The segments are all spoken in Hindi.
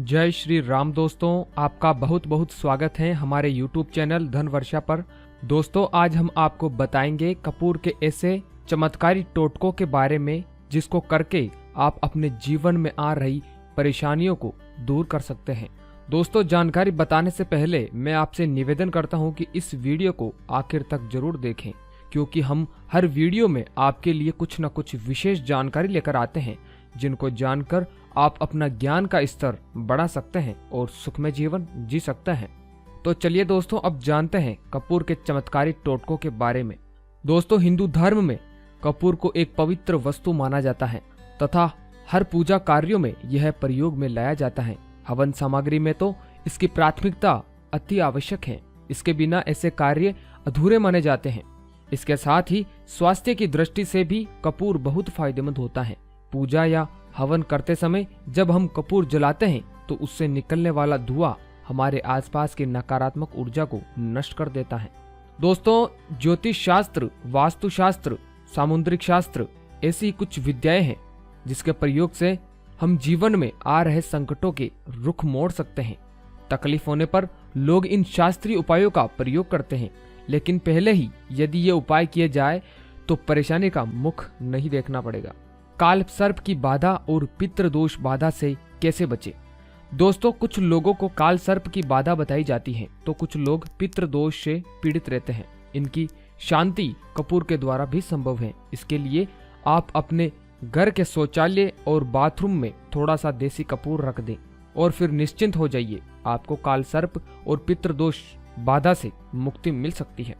जय श्री राम दोस्तों, आपका बहुत बहुत स्वागत है हमारे YouTube चैनल धन वर्षा पर। दोस्तों, आज हम आपको बताएंगे कपूर के ऐसे चमत्कारी टोटकों के बारे में जिसको करके आप अपने जीवन में आ रही परेशानियों को दूर कर सकते हैं। दोस्तों, जानकारी बताने से पहले मैं आपसे निवेदन करता हूं कि इस वीडियो को आखिर तक जरूर देखें, क्योंकि हम हर वीडियो में आपके लिए कुछ न कुछ विशेष जानकारी लेकर आते हैं जिनको जानकर आप अपना ज्ञान का स्तर बढ़ा सकते हैं और सुखमय जीवन जी सकते हैं। तो चलिए दोस्तों, अब जानते हैं कपूर के चमत्कारी टोटकों के बारे में। दोस्तों, हिंदू धर्म में कपूर को एक पवित्र वस्तु माना जाता है तथा हर पूजा कार्यों में यह प्रयोग में लाया जाता है। हवन सामग्री में तो इसकी प्राथमिकता अति आवश्यक है। इसके बिना ऐसे कार्य अधूरे माने जाते हैं। इसके साथ ही स्वास्थ्य की दृष्टि से भी कपूर बहुत फायदेमंद होता है। पूजा या हवन करते समय जब हम कपूर जलाते हैं तो उससे निकलने वाला धुआं हमारे आसपास की नकारात्मक ऊर्जा को नष्ट कर देता है। दोस्तों, ज्योतिष शास्त्र, वास्तु शास्त्र, सामुद्रिक शास्त्र ऐसी कुछ विद्याएं हैं जिसके प्रयोग से हम जीवन में आ रहे संकटों के रुख मोड़ सकते हैं। तकलीफ होने पर लोग इन शास्त्रीय उपायों का प्रयोग करते हैं, लेकिन पहले ही यदि ये उपाय किए जाए तो परेशानी का मुख नहीं देखना पड़ेगा। काल सर्प की बाधा और पितृ दोष बाधा से कैसे बचे? दोस्तों, कुछ लोगों को काल सर्प की बाधा बताई जाती है तो कुछ लोग पितृ दोष से पीड़ित रहते हैं। इनकी शांति कपूर के द्वारा भी संभव है। इसके लिए आप अपने घर के शौचालय और बाथरूम में थोड़ा सा देसी कपूर रख दें और फिर निश्चिंत हो जाइए, आपको काल सर्प और पितृ दोष बाधा से मुक्ति मिल सकती है।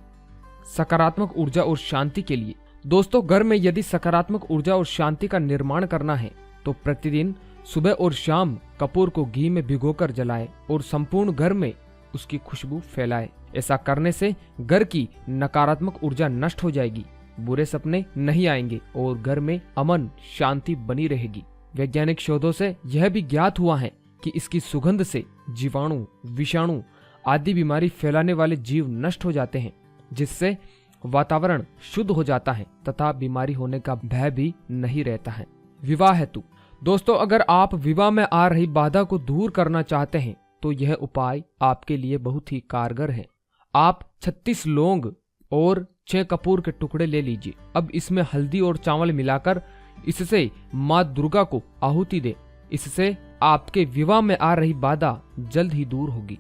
सकारात्मक ऊर्जा और शांति के लिए दोस्तों, घर में यदि सकारात्मक ऊर्जा और शांति का निर्माण करना है तो प्रतिदिन सुबह और शाम कपूर को घी में भिगोकर जलाएं और संपूर्ण घर में उसकी खुशबू फैलाएं। ऐसा करने से घर की नकारात्मक ऊर्जा नष्ट हो जाएगी, बुरे सपने नहीं आएंगे और घर में अमन शांति बनी रहेगी। वैज्ञानिक शोधों से यह भी ज्ञात हुआ है कि इसकी सुगंध से जीवाणु, विषाणु आदि बीमारी फैलाने वाले जीव नष्ट हो जाते हैं, जिससे वातावरण शुद्ध हो जाता है तथा बीमारी होने का भय भी नहीं रहता है। विवाह हेतु दोस्तों, अगर आप विवाह में आ रही बाधा को दूर करना चाहते हैं तो यह उपाय आपके लिए बहुत ही कारगर है। आप 36 लौंग और 6 कपूर के टुकड़े ले लीजिए। अब इसमें हल्दी और चावल मिलाकर इससे माँ दुर्गा को आहुति दें। इससे आपके विवाह में आ रही बाधा जल्द ही दूर होगी।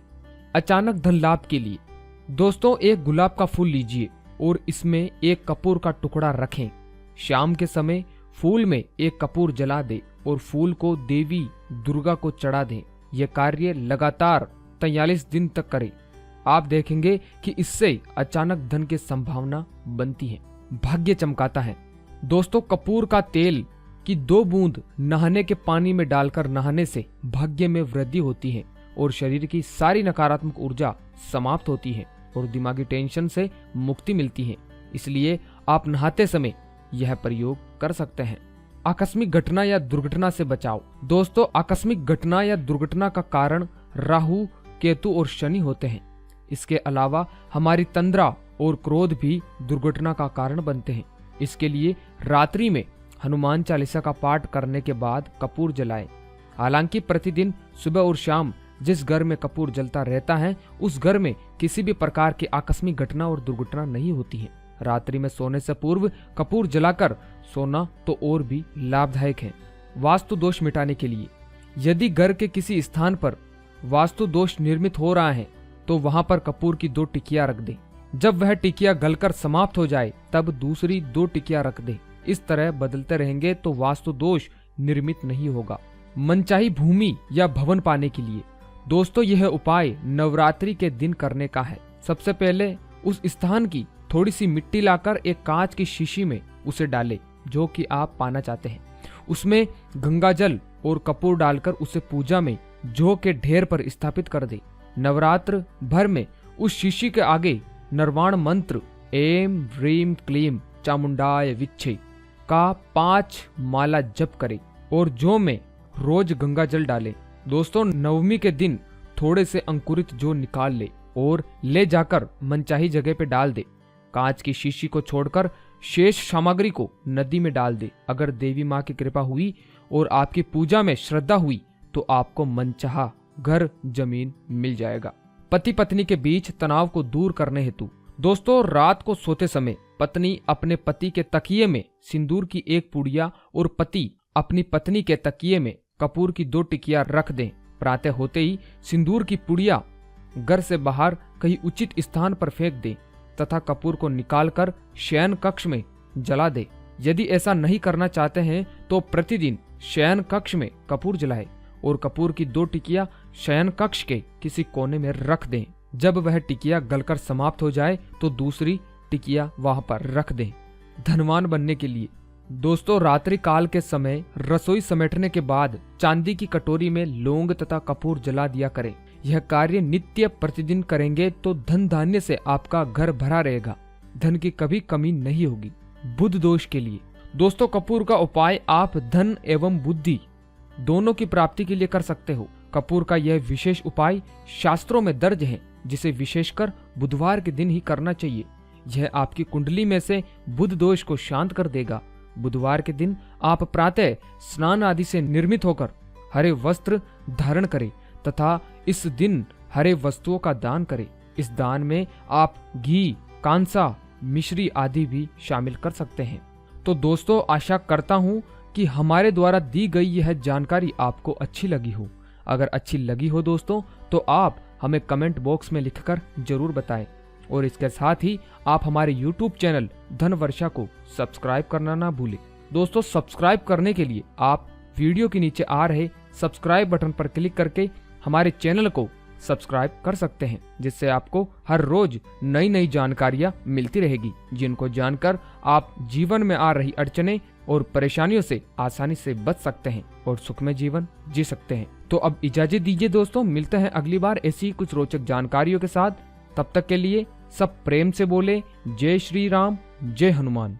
अचानक धन लाभ के लिए दोस्तों, एक गुलाब का फूल लीजिए और इसमें एक कपूर का टुकड़ा रखें। शाम के समय फूल में एक कपूर जला दे और फूल को देवी दुर्गा को चढ़ा दें। यह कार्य लगातार 43 दिन तक करें। आप देखेंगे कि इससे अचानक धन की संभावना बनती है, भाग्य चमकाता है। दोस्तों, कपूर का तेल की 2 बूंद नहाने के पानी में डालकर नहाने से भाग्य में वृद्धि होती है और शरीर की सारी नकारात्मक ऊर्जा समाप्त होती है और दिमागी टेंशन से मुक्ति मिलती है। इसलिए आप नहाते समय यह प्रयोग कर सकते हैं। आकस्मिक घटना या दुर्घटना से बचाव दोस्तों, आकस्मिक घटना या दुर्घटना का कारण राहु, केतु और शनि होते हैं। इसके अलावा हमारी तंद्रा और क्रोध भी दुर्घटना का कारण बनते हैं। इसके लिए रात्रि में हनुमान चालीसा का पाठ करने के बाद कपूर जलाएं। हालांकि प्रतिदिन सुबह और शाम जिस घर में कपूर जलता रहता है उस घर में किसी भी प्रकार की आकस्मिक घटना और दुर्घटना नहीं होती है। रात्रि में सोने से पूर्व कपूर जलाकर सोना तो और भी लाभदायक है। वास्तु दोष मिटाने के लिए यदि घर के किसी स्थान पर वास्तु दोष निर्मित हो रहा है तो वहां पर कपूर की 2 टिकिया रख दें। जब वह टिकिया गलकर समाप्त हो जाए तब दूसरी 2 टिकिया रख दें। इस तरह बदलते रहेंगे तो वास्तु दोष निर्मित नहीं होगा। मनचाही भूमि या भवन पाने के लिए दोस्तों, यह उपाय नवरात्रि के दिन करने का है। सबसे पहले उस स्थान की थोड़ी सी मिट्टी लाकर एक कांच की शीशी में उसे डालें जो कि आप पाना चाहते हैं। उसमें गंगा जल और कपूर डालकर उसे पूजा में जौ के ढेर पर स्थापित कर दें। नवरात्र भर में उस शीशी के आगे निर्वाण मंत्र एम ह्रीम क्लीम चामुंडाय विच्छे का 5 माला जप करें और जौ में रोज गंगा जल डालें। दोस्तों, नवमी के दिन थोड़े से अंकुरित जौ निकाल ले और ले जाकर मनचाही जगह पे डाल दे। कांच की शीशी को छोड़कर शेष सामग्री को नदी में डाल दे। अगर देवी माँ की कृपा हुई और आपकी पूजा में श्रद्धा हुई तो आपको मनचाहा घर जमीन मिल जाएगा। पति पत्नी के बीच तनाव को दूर करने हेतु दोस्तों रात को सोते समय पत्नी अपने पति के तकिए में सिंदूर की एक पुड़िया और पति अपनी पत्नी के तकिए में कपूर की 2 टिकिया रख दें। प्रातः होते ही सिंदूर की पुड़िया घर से बाहर कहीं उचित स्थान पर फेंक दें तथा कपूर को निकालकर शयन कक्ष में जला दे। यदि ऐसा नहीं करना चाहते हैं तो प्रतिदिन शयन कक्ष में कपूर जलाए और कपूर की 2 टिकिया शयन कक्ष के किसी कोने में रख दें। जब वह टिकिया गलकर समाप्त हो जाए तो दूसरी टिकिया वहां पर रख दें। धनवान बनने के लिए दोस्तों रात्रि काल के समय रसोई समेटने के बाद चांदी की कटोरी में लौंग तथा कपूर जला दिया करें। यह कार्य नित्य प्रतिदिन करेंगे तो धन धान्य से आपका घर भरा रहेगा, धन की कभी कमी नहीं होगी। बुध दोष के लिए दोस्तों कपूर का उपाय आप धन एवं बुद्धि दोनों की प्राप्ति के लिए कर सकते हो। कपूर का यह विशेष उपाय शास्त्रों में दर्ज है, जिसे विशेषकर बुधवार के दिन ही करना चाहिए। यह आपकी कुंडली में से बुध दोष को शांत कर देगा। बुधवार के दिन आप प्रातः स्नान आदि से निर्मित होकर हरे वस्त्र धारण करें तथा इस दिन हरे वस्तुओं का दान करें। इस दान में आप घी, कांसा, मिश्री आदि भी शामिल कर सकते हैं। तो दोस्तों आशा करता हूँ कि हमारे द्वारा दी गई यह जानकारी आपको अच्छी लगी हो। अगर अच्छी लगी हो दोस्तों तो आप हमें कमेंट बॉक्स में लिखकर जरूर बताएं और इसके साथ ही आप हमारे YouTube चैनल धन वर्षा को सब्सक्राइब करना ना भूलें। दोस्तों सब्सक्राइब करने के लिए आप वीडियो के नीचे आ रहे सब्सक्राइब बटन पर क्लिक करके हमारे चैनल को सब्सक्राइब कर सकते हैं, जिससे आपको हर रोज नई नई जानकारियां मिलती रहेगी, जिनको जानकर आप जीवन में आ रही अड़चने और परेशानियों से आसानी से बच सकते हैं और सुखमय जीवन जी सकते हैं। तो अब इजाजत दीजिए दोस्तों, मिलते हैं अगली बार ऐसी ही कुछ रोचक जानकारियों के साथ। तब तक के लिए सब प्रेम से बोले जय श्री राम, जय हनुमान।